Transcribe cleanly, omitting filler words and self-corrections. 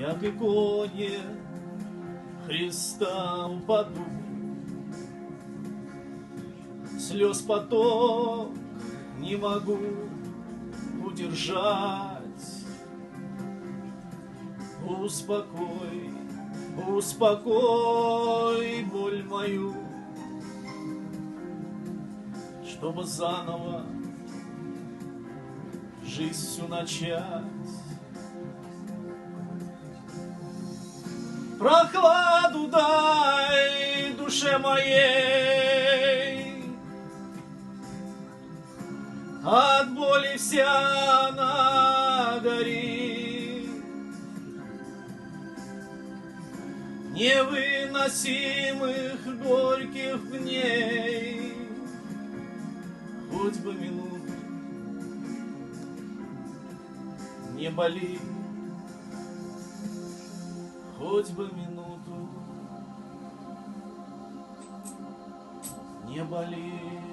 Я к иконе Христа упаду, слез поток не могу удержать. Успокой, успокой боль мою, чтобы заново жизнь всю начать. Прохладу дай душе моей, от боли вся она горит. Невыносимых горьких дней хоть бы минуту не боли, хоть бы минуту не боли.